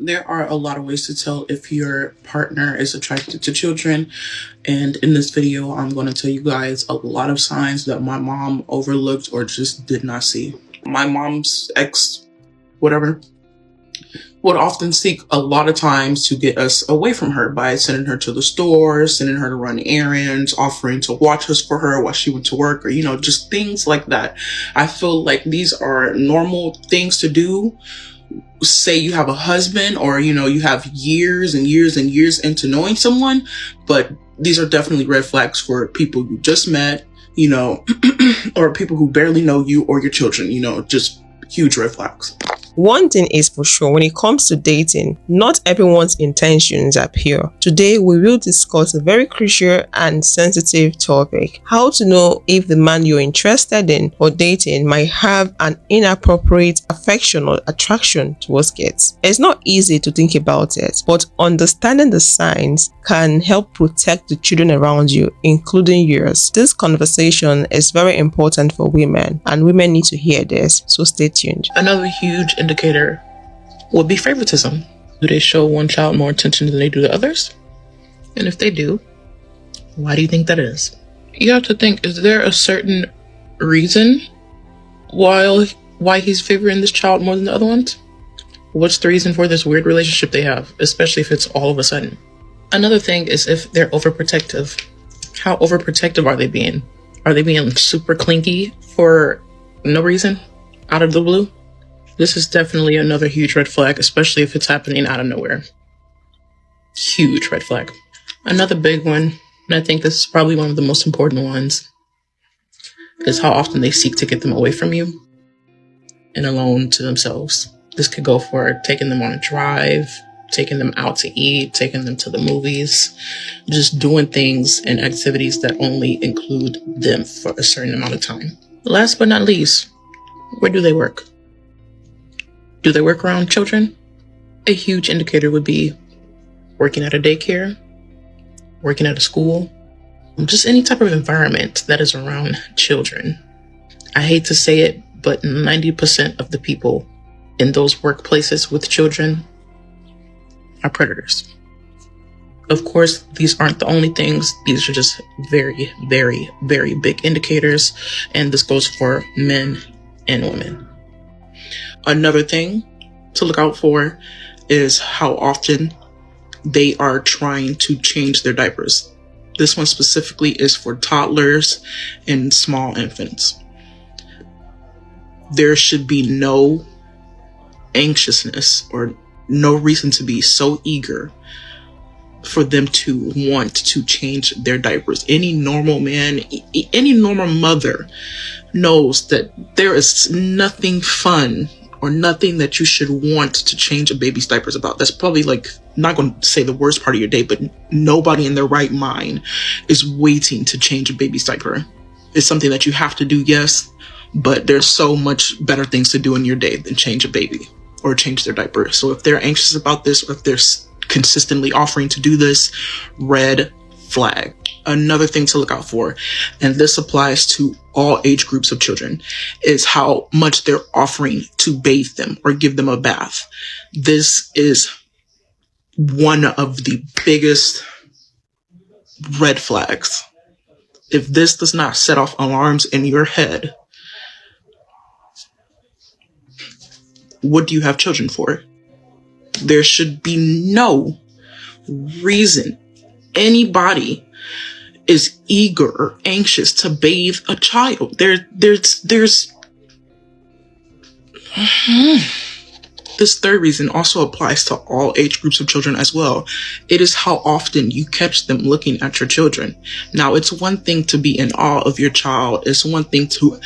There are a lot of ways to tell if your partner is attracted to children. And in this video, I'm going to tell you guys a lot of signs that my mom overlooked or just did not see. My mom's ex, whatever, would often seek a lot of times to get us away from her by sending her to the store, sending her to run errands, offering to watch us for her while she went to work, or, just things like that. I feel like these are normal things to do. Say you have a husband or, you have years and years and years into knowing someone, but these are definitely red flags for people you just met, or people who barely know you or your children, just huge red flags. One thing is for sure, when it comes to dating, not everyone's intentions are pure. Today, we will discuss a very crucial and sensitive topic: how to know if the man you're interested in or dating might have an inappropriate affection or attraction towards kids. It's not easy to think about it, but understanding the signs can help protect the children around you, including yours. This conversation is very important for women, and women need to hear this, so stay tuned. Another huge indicator would be favoritism. Do they show one child more attention than they do to others? And if they do, why do you think that is? You have to think, is there a certain reason why he's favoring this child more than the other ones? What's the reason for this weird relationship they have, especially if it's all of a sudden? Another thing is if they're overprotective. How overprotective are they being? Are they being super clingy for no reason, out of the blue? This is definitely another huge red flag, especially if it's happening out of nowhere. Huge red flag. Another big one, and I think this is probably one of the most important ones, is how often they seek to get them away from you and alone to themselves. This could go for taking them on a drive, taking them out to eat, taking them to the movies, just doing things and activities that only include them for a certain amount of time. Last but not least, where do they work? Do they work around children? A huge indicator would be working at a daycare, working at a school, just any type of environment that is around children. I hate to say it, but 90% of the people in those workplaces with children are predators. Of course, these aren't the only things. These are just very, very, very big indicators, and this goes for men and women. Another thing to look out for is how often they are trying to change their diapers. This one specifically is for toddlers and small infants. There should be no anxiousness or no reason to be so eager for them to want to change their diapers. Any normal man, any normal mother knows that there is nothing fun or nothing that you should want to change a baby's diapers about. That's probably not going to say the worst part of your day, but nobody in their right mind is waiting to change a baby's diaper. It's something that you have to do, yes, but there's so much better things to do in your day than change a baby or change their diaper. So if they're anxious about this, or if they're consistently offering to do this, red flag. Another thing to look out for, and this applies to all age groups of children, is how much they're offering to bathe them or give them a bath. This is one of the biggest red flags. If this does not set off alarms in your head, what do you have children for? There should be no reason anybody is eager or anxious to bathe a child. There's This third reason also applies to all age groups of children as well. It is how often you catch them looking at your children. Now, it's one thing to be in awe of your child. It's one thing to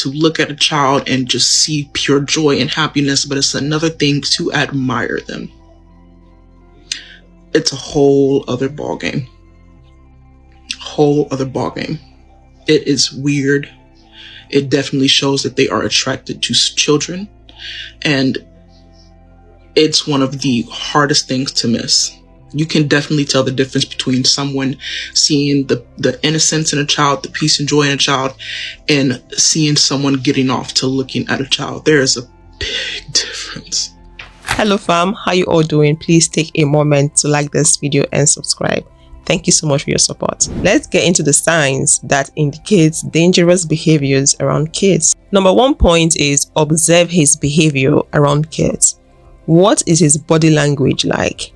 look at a child and just see pure joy and happiness, but it's another thing to admire them. It's a whole other ballgame. It is weird. It definitely shows that they are attracted to children, and it's one of the hardest things to miss. You can definitely tell the difference between someone seeing the innocence in a child, the peace and joy in a child, and seeing someone getting off to looking at a child. There is a big difference. Hello fam, how you all doing? Please take a moment to like this video and subscribe. Thank you so much for your support. Let's get into the signs that indicates dangerous behaviors around kids. Number 1 point is observe his behavior around kids. What is his body language like?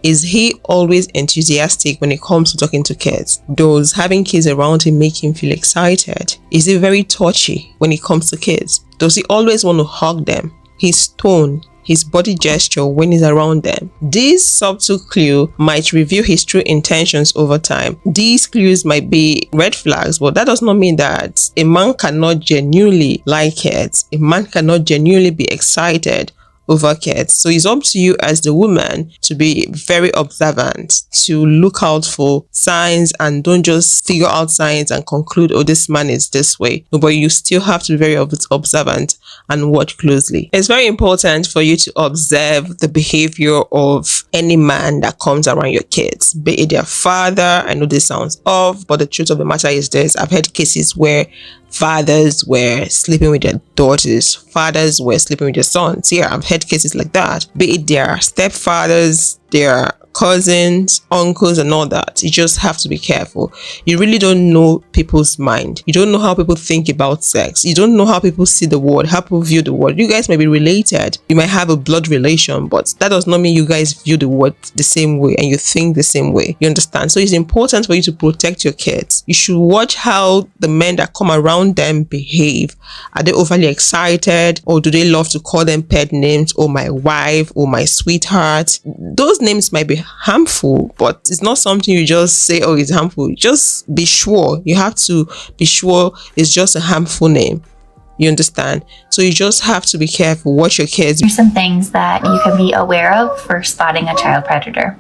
Is he always enthusiastic when it comes to talking to kids? Does having kids around him make him feel excited? Is he very touchy when it comes to kids? Does he always want to hug them? His tone, his body gesture when he's around them. These subtle clues might reveal his true intentions over time. These clues might be red flags, but that does not mean that a man cannot genuinely like kids. A man cannot genuinely be excited over kids. So it's up to you as the woman to be very observant, to look out for signs and don't just figure out signs and conclude, oh, this man is this way. No, but you still have to be very observant and watch closely. It's very important for you to observe the behavior of any man that comes around your kids, be it their father. I know this sounds off, but the truth of the matter is this: I've had cases where fathers were sleeping with their daughters, fathers were sleeping with their sons. Yeah, I've had cases like that. Be it their stepfathers, their cousins, uncles, and all that. You just have to be careful. You really don't know people's mind. You don't know how people think about sex. You don't know how people see the world, how people view the world. You guys may be related. You might have a blood relation, but that does not mean you guys view the world the same way and you think the same way. You understand? So it's important for you to protect your kids. You should watch how the men that come around them behave. Are they overly excited, or do they love to call them pet names, or my wife, or my sweetheart? Those names might be harmful, but it's not something you just say, oh, it's harmful. Just be sure. You have to be sure it's just a harmful name. You understand? So you just have to be careful. Watch your kids. Here's some things that you can be aware of for spotting a child predator.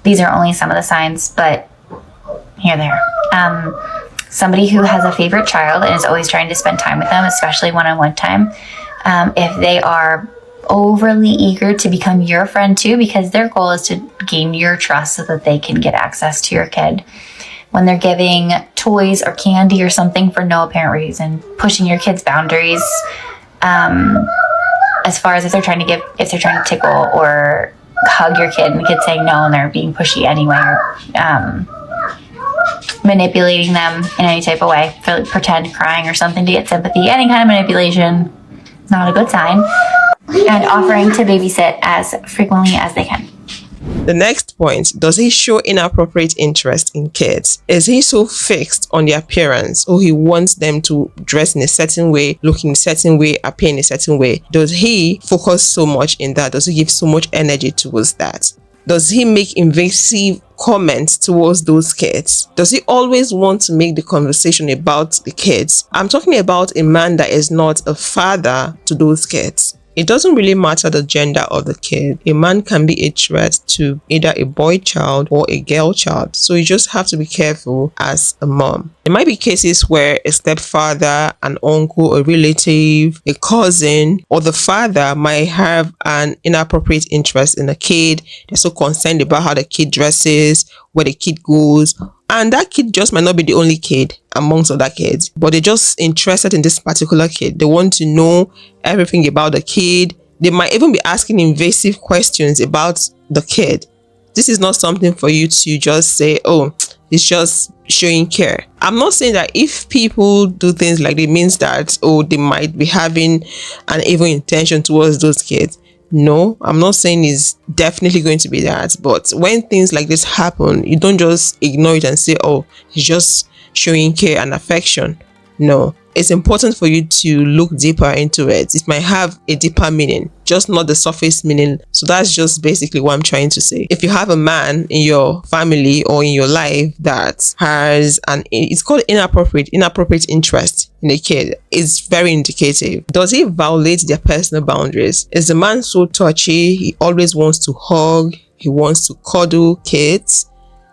These are only some of the signs, but here they are. Somebody who has a favorite child and is always trying to spend time with them, especially one-on-one time. If they are overly eager to become your friend too, because their goal is to gain your trust so that they can get access to your kid. When they're giving toys or candy or something for no apparent reason, pushing your kid's boundaries, as far as if they're trying to tickle or hug your kid and the kid's saying no and they're being pushy anyway, or manipulating them in any type of way, pretend crying or something to get sympathy. Any kind of manipulation, not a good sign. And offering to babysit as frequently as they can. The next point, does he show inappropriate interest in kids? Is he so fixed on their appearance, or he wants them to dress in a certain way, look in a certain way, appear in a certain way? Does he focus so much in that? Does he give so much energy towards that? Does he make invasive comments towards those kids? Does he always want to make the conversation about the kids? I'm talking about a man that is not a father to those kids. It doesn't really matter the gender of the kid. A man can be a threat to either a boy child or a girl child. So you just have to be careful as a mom. There might be cases where a stepfather, an uncle, a relative, a cousin, or the father might have an inappropriate interest in a kid. They're so concerned about how the kid dresses, where the kid goes. And that kid just might not be the only kid amongst other kids, but they're just interested in this particular kid. They want to know everything about the kid. They might even be asking invasive questions about the kid. This is not something for you to just say, oh, it's just showing care. I'm not saying that if people do things like this, it means that, oh, they might be having an evil intention towards those kids. No, I'm not saying it's definitely going to be that, but when things like this happen, you don't just ignore it and say, oh, it's just showing care and affection. No, it's important for you to look deeper into it. It might have a deeper meaning, just not the surface meaning. So that's just basically what I'm trying to say. If you have a man in your family or in your life that has it's called inappropriate interest in a kid, it's very indicative. Does he violate their personal boundaries? Is the man so touchy? He always wants to hug, he wants to cuddle kids.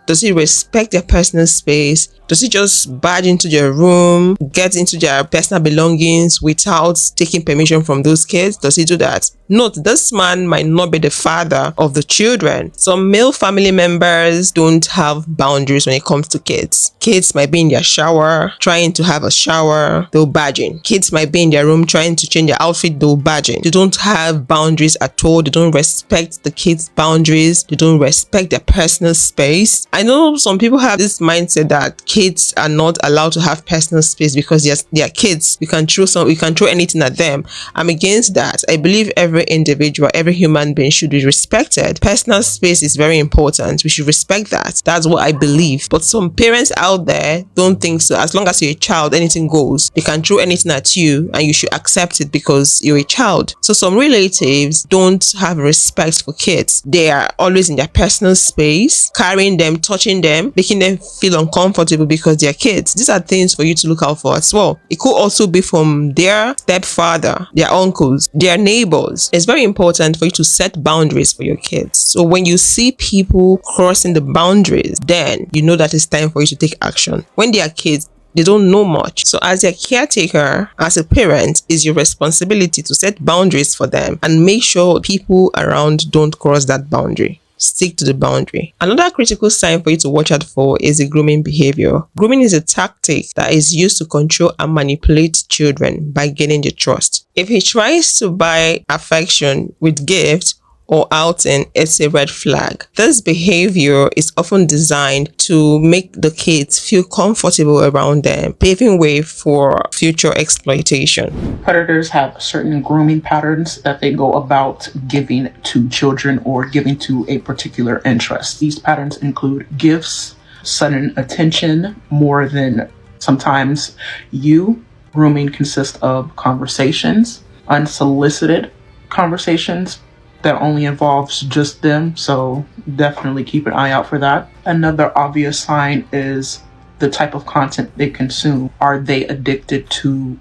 Does he respect their personal space? Does he just barge into their room, get into their personal belongings without taking permission from those kids? Does he do that? Note, this man might not be the father of the children. Some male family members don't have boundaries when it comes to kids. Kids might be in their shower, trying to have a shower, they'll barge in. Kids might be in their room trying to change their outfit, they'll barge in. They don't have boundaries at all. They don't respect the kids' boundaries. They don't respect their personal space. I know some people have this mindset that kids are not allowed to have personal space because they are kids. We can throw anything at them. I'm against that. I believe every individual, every human being should be respected. Personal space is very important. We should respect that. That's what I believe. But some parents out there don't think so. As long as you're a child, anything goes. They can throw anything at you and you should accept it because you're a child. So some relatives don't have respect for kids. They are always in their personal space, carrying them, touching them, making them feel uncomfortable because they're kids. These are things for you to look out for as well. It could also be from their stepfather, their uncles, their neighbors. It's very important for you to set boundaries for your kids. So when you see people crossing the boundaries, then you know that it's time for you to take action. When they are kids, they don't know much. So as a caretaker, as a parent, it's your responsibility to set boundaries for them and make sure people around don't cross that boundary. Stick to the boundary. Another critical sign for you to watch out for is the grooming behavior. Grooming is a tactic that is used to control and manipulate children by gaining their trust. If he tries to buy affection with gifts or outing, it's a red flag. This behavior is often designed to make the kids feel comfortable around them, paving way for future exploitation. Predators have certain grooming patterns that they go about giving to children or giving to a particular interest. These patterns include gifts, sudden attention, more than sometimes you. Grooming consists of conversations, unsolicited conversations that only involves just them, so definitely keep an eye out for that. Another obvious sign is the type of content they consume. Are they addicted to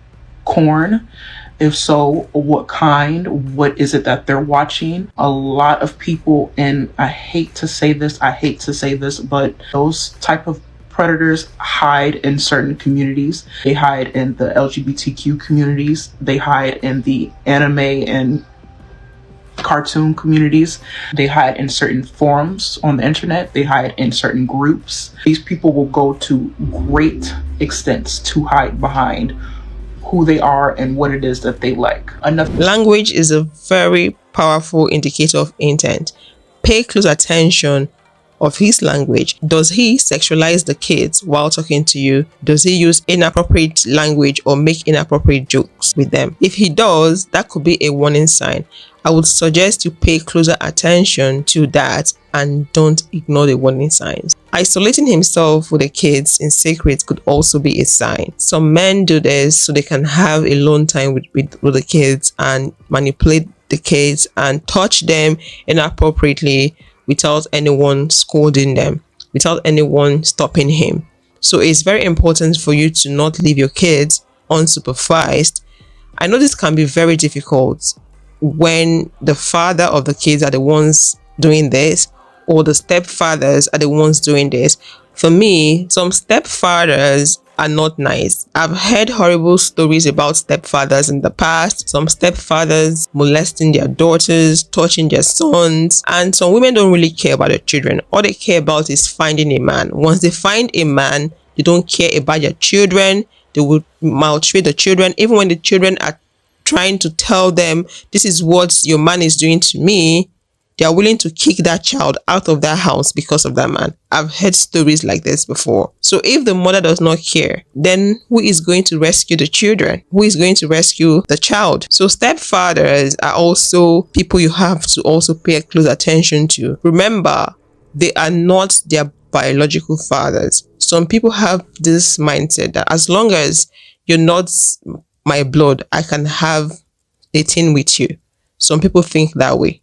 porn? If so, what kind? What is it that they're watching? A lot of people, and I hate to say this, but those type of predators hide in certain communities. They hide in the LGBTQ communities. They hide in the anime and cartoon communities. They hide in certain forums on the internet. They hide in certain groups. These people will go to great extents to hide behind who they are and what it is that they like. Language is a very powerful indicator of intent. Pay close attention of his language. Does he sexualize the kids while talking to you? Does he use inappropriate language or make inappropriate jokes with them? If he does, that could be a warning sign. I would suggest you pay closer attention to that and don't ignore the warning signs. Isolating himself with the kids in secret could also be a sign. Some men do this so they can have alone time with the kids and manipulate the kids and touch them inappropriately without anyone scolding them, without anyone stopping him. So it's very important for you to not leave your kids unsupervised. I know this can be very difficult when the father of the kids are the ones doing this or the stepfathers are the ones doing this. For me, some stepfathers are not nice. I've heard horrible stories about stepfathers in the past. Some stepfathers molesting their daughters, touching their sons, and some women don't really care about their children. All they care about is finding a man. Once they find a man, they don't care about their children. They will maltreat the children, even when the children are trying to tell them, this is what your man is doing to me. They are willing to kick that child out of that house because of that man. I've heard stories like this before. So if the mother does not care, then who is going to rescue the children? Who is going to rescue the child? So stepfathers are also people you have to also pay close attention to. Remember, they are not their biological fathers. Some people have this mindset that as long as you're not my blood, I can have a thing with you. Some people think that way.